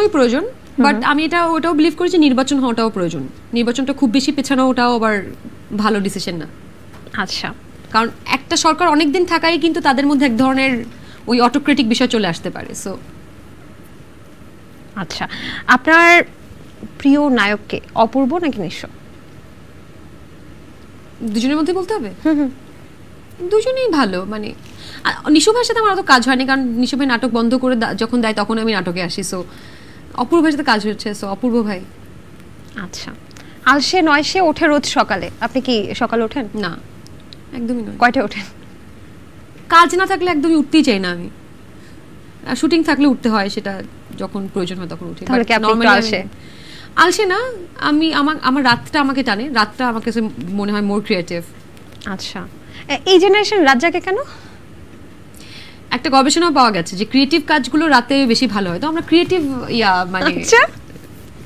ওই প্রয়োজন, বাট আমি ওটাও বিলিভ করি যে নির্বাচন হওয়াটাও প্রয়োজন। নির্বাচনটা খুব বেশি পেছানো ওটাও আবার ভালো ডিসিশন না। আচ্ছা, কারণ একটা সরকার অনেকদিন থাকাই কিন্তু তাদের মধ্যে এক ধরনের ওই অটোক্রেটিক বিষয় চলে আসতে পারে। সো আচ্ছা, আপনার প্রিয় নায়ককে, অপূর্ব নাকি নিঃস্ব? দুজনের মধ্যে বলতে হবে? দুজনেই ভালো। মানে নিশু ভাইয়ের সাথে আমার অত কাজ হয়নি, কারণ নিশু ভাই নাটক বন্ধ করে যখন দেয় তখন আমি নাটকে আসি। সো অপূর্ব ভাইয়ের সাথে কাজ হচ্ছে, সো অপূর্ব ভাই। আচ্ছা, আলসে নয় সে ওঠে রোজ সকালে, আপনি কি সকালে ওঠেন? না, একদমই নয়। কয়টায় ওঠেন? কাজ না থাকলে একদমই উঠতেই চাই না আমি। শুটিং থাকলে উঠতে হয়, সেটা যখন প্রয়োজন হয় তখন উঠি। তাহলে কি আপনি একটু আলসে? আলসে না, আমি আমার রাতটা আমাকে টানে, রাতটা আমার কাছে মনে হয় মোর ক্রিয়েটিভ। আচ্ছা, এই জেনারেশন রাত জাগে কেন? একটা গবেষণা পাওয়া গেছে যে ক্রিয়েটিভ কাজগুলো রাতে বেশি ভালো হয়। তো আমরা ক্রিয়েটিভ মানে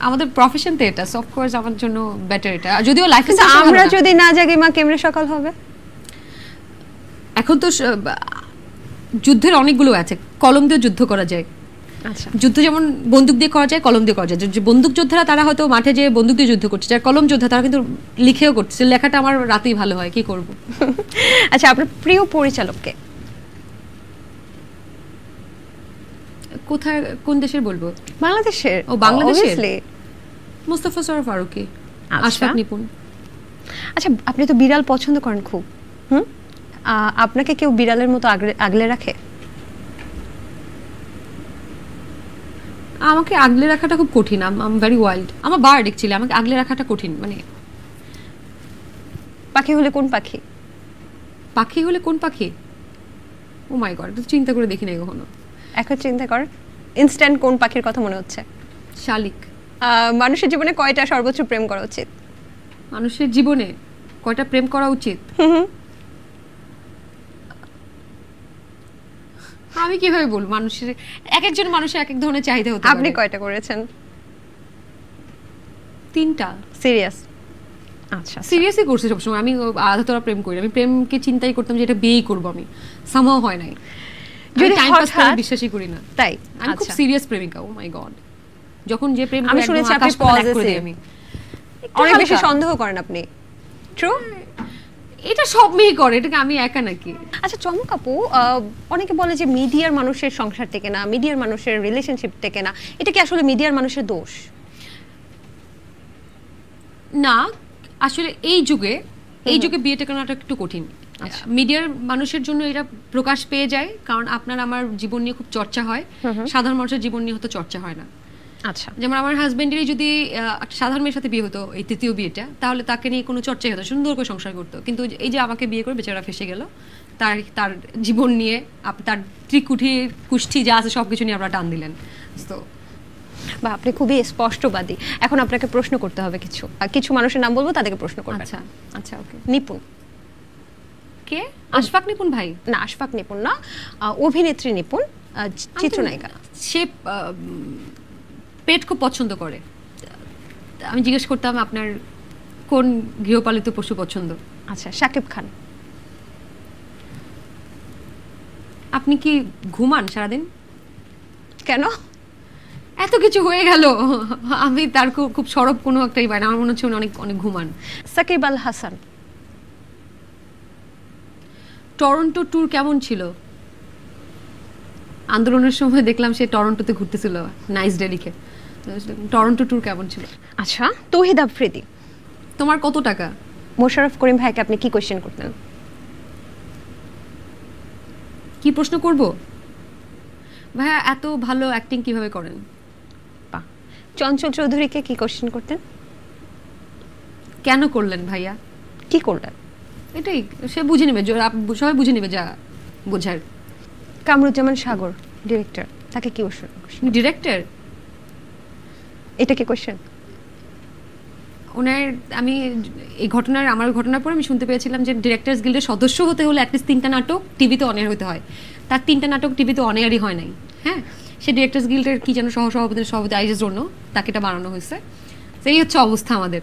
আমাদের প্রফেশন তো এটা, অফ কোর্স আমার জন্য বেটার এটা। যদিও লাইফে আমরা যদি না জাগি মা কেমনে সকাল হবে? এখন তো যুদ্ধের অনেকগুলো আছে, কলম দিয়ে যুদ্ধ করা যায়। আচ্ছা, যুদ্ধ যেমন বন্দুক দিয়ে করা যায়, কলম দিয়ে করা যায়। যে বন্দুক যোদ্ধারা তারা হয়তো মাঠে যে বন্দুক দিয়ে যুদ্ধ করছে, যার কলম যোদ্ধা তারা কিন্তু লিখেও করছে। লেখাটা আমার রাতেই ভালো হয়, কি করব। আচ্ছা, আপনার প্রিয় পরিচালককে? কোথায়, কোন দেশের বলবো? বাংলাদেশের। ও বাংলাদেশের, মুস্তাফা সরোয়ার ফারুকী, আশফাক নিপুণ। আচ্ছা, আপনি তো বিড়াল পছন্দ করেন খুব, আপনাকে কেউ বিড়ালের মতো আগলে রাখে? আমাকে আগলে রাখাটা খুব কঠিন, আম ভেরি ওয়াইল্ড। আমার বার্ড অ্যাকচুয়ালি, আমাকে আগলে রাখাটা কঠিন। মানে পাখি হলে কোন পাখি? পাখি হলে কোন পাখি? ও মাই গড, চিন্তা করে দেখি নাই কখনো। এখন চিন্তা কর, ইনস্ট্যান্ট কোন পাখির কথা মনে হচ্ছে? শালিক। মানুষের জীবনে কয়টা সর্বোচ্চ প্রেম করা উচিত? মানুষের জীবনে কয়টা প্রেম করা উচিত? আমি কিভাবে বলবো? মানুষের এক একজন মানুষের এক এক ধরনের চাহিদা হতে পারে। আপনি কয়টা করেছেন? 3টা। সিরিয়াস? আচ্ছা, সিরিয়াসলি করছি সবসময়। আমি আধা তোরা প্রেম করি, আমি প্রেমকে চিন্তাই করতাম যে এটা বিয়েই করবো, আমি সামহাও হয় নাই। যদি টাইম পাস করে বিশ্বাসই করি না, তাই আমি খুব সিরিয়াস প্রেমিকা। ও মাই গড, যখন যে প্রেম আমি শুনেছি আপনি পজিটিভ, আমি অনেক বেশি সন্দেহ করেন আপনি। ট্রু? এটা সব মেয়ে করে, এটাকে আমি একা নাকি? আচ্ছা চমক আপু, অনেকে বলে যে মিডিয়ার মানুষের সংসার টেকে না, মিডিয়ার মানুষের রিলেশনশিপ টেকে না, এটা কি আসলে মিডিয়ার মানুষের দোষ? না, আসলে এই যুগে বিয়ে টেকানোটা একটু কঠিন। মিডিয়ার মানুষের জন্য এটা প্রকাশ পেয়ে যায়, কারণ আপনার আমার জীবন নিয়ে খুব চর্চা হয়, সাধারণ মানুষের জীবন নিয়ে হয়তো চর্চা হয় না। আচ্ছা, যেমন আমার হাজবেন্ডেরই যদি একটা সাধারণ মেয়ের সাথে বিয়ে হতো, এই তৃতীয় বিয়েটা, তাহলে তাকে নিয়ে কোনো চর্চাই হতো, সুন্দর করে সংসার করতো। কিন্তু এই যে আমাকে বিয়ে করে বেচারা ফেসে গেল, তার জীবন নিয়ে তার ত্রিকুঠি কুষ্ঠি যা আছে সব কিছু নিয়ে আপনারা টান দিলেন। তো বা আপনি খুবই স্পষ্টবাদী। এখন আপনাকে প্রশ্ন করতে হবে কিছু মানুষের নাম বলবো, তাদেরকে প্রশ্ন করবেন। আচ্ছা আচ্ছা, ওকে। নিপুণ কে? আশফাক নিপুণ ভাই? না, আশফাক নিপুণ না, অভিনেত্রী নিপুণ, চিত্রনায়িকা। সে পেট খুব পছন্দ করে। আমি জিজ্ঞেস করতাম আপনার কোন গৃহপালিত পশু পছন্দ? আচ্ছা, শাকিব খান। আপনি কি ঘুমান সারাদিন? কেন? এত কিছু হয়ে গেল, আমি তার খুব সরব কোনো একটাই পাই না, আমার মনে হচ্ছে উনি অনেক অনেক ঘুমান। সাকিব আল হাসান। টরন্টো ট্যুর কেমন ছিল? আন্দোলনের সময় দেখলাম সে টরন্টোতে ঘুরতেছিল, নাইস ডে লিখে। টরন্টো ট্যুর কেমন ছিল? আচ্ছা, তৌহিদ আফ্রিদি। তোমার কত টাকা? মোশাররফ করিম ভাইকে আপনি কি কোয়েশ্চেন করতেন? কি প্রশ্ন করব? ভাইয়া এত ভালো অ্যাক্টিং কিভাবে করেন? চঞ্চল চৌধুরীকে কি কোয়েশ্চেন করতেন? কেন করলেন ভাইয়া? কি করলেন? এটাই, সে বুঝে নেবে, সবাই বুঝে নেবে যা বোঝার। কামরুজ্জামান সাগর, ডিরেক্টর, তাকে কি কোয়েশ্চেন? ডিরেক্টর? এটা কি কোয়েশ্চেন? ওনার আমি আমার ঘটনার পর আমি শুনতে পেয়েছিলাম যে ডিরেক্টরস গিল্ডের সদস্য হতে হলে অ্যাটলিস্ট 3টা নাটক টিভিতে অন এয়ার হতে হয়। তার 3টা নাটক টিভিতে অন এয়ারই হয় নাই। হ্যাঁ, সে ডিরেক্টরস গিল্ডের কি যেন সভাপতি আইজের জন্য তাকে এটা বানানো হয়েছে। সেই হচ্ছে অবস্থা আমাদের।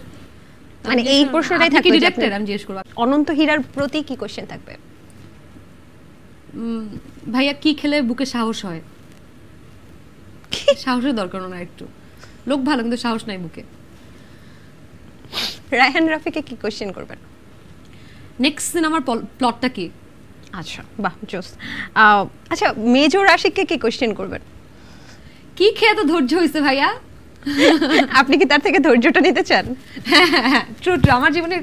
মানে এই প্রশ্নটাই থাকবে, ডিরেক্টর আমি জিজ্ঞেস করব। অনন্ত হীরার প্রতি কি কোয়েশ্চেন থাকবে? ভাইয়া কি খেলে বুকে সাহস হয়? সাহসের দরকার না একটু, লোক ভালো কিন্তু সাহস নাই বুকে। রায়হান রাফিকে কি কোশ্চেন করবেন? নেক্সট সিনেমার প্লটটা কি? আচ্ছা, বাহ, জোস। আচ্ছা, মেজর আশিককে কি কোশ্চেন করবেন? কি খেয়ে তো ধৈর্য হয়েছে ভাইয়া? আপনি কি তার থেকে ধৈর্যটা নিতে চান? ট্রু ট্রু, আমার জীবনে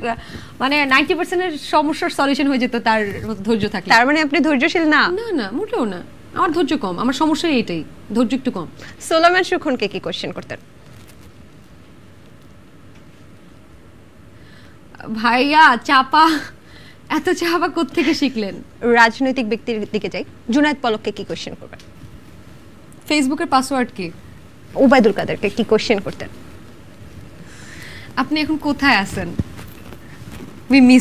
মানে 90% এর সমস্যার সলিউশন হয়ে যেত তার মতো ধৈর্য থাকলে। তার মানে আপনি ধৈর্যশীল না? না না, মোটেও না, আমার ধৈর্য কম, আমার সমস্যা এইটাই, ধৈর্য একটু কম। সোলোমন সুখনকে কি কোশ্চেন করতেন? ভাইয়া চাপা, এত চাপা কোত্থেকে শিখলেন? রাজনৈতিক ব্যক্তির দিকে যাই, জুনায়েদ পলককে কি কোশ্চেন করবেন? ফেসবুকের পাসওয়ার্ড কি? ওবায়দুল কাদেরকে কি কোশ্চেন করতেন? আপনি এখন কোথায় আছেন? We miss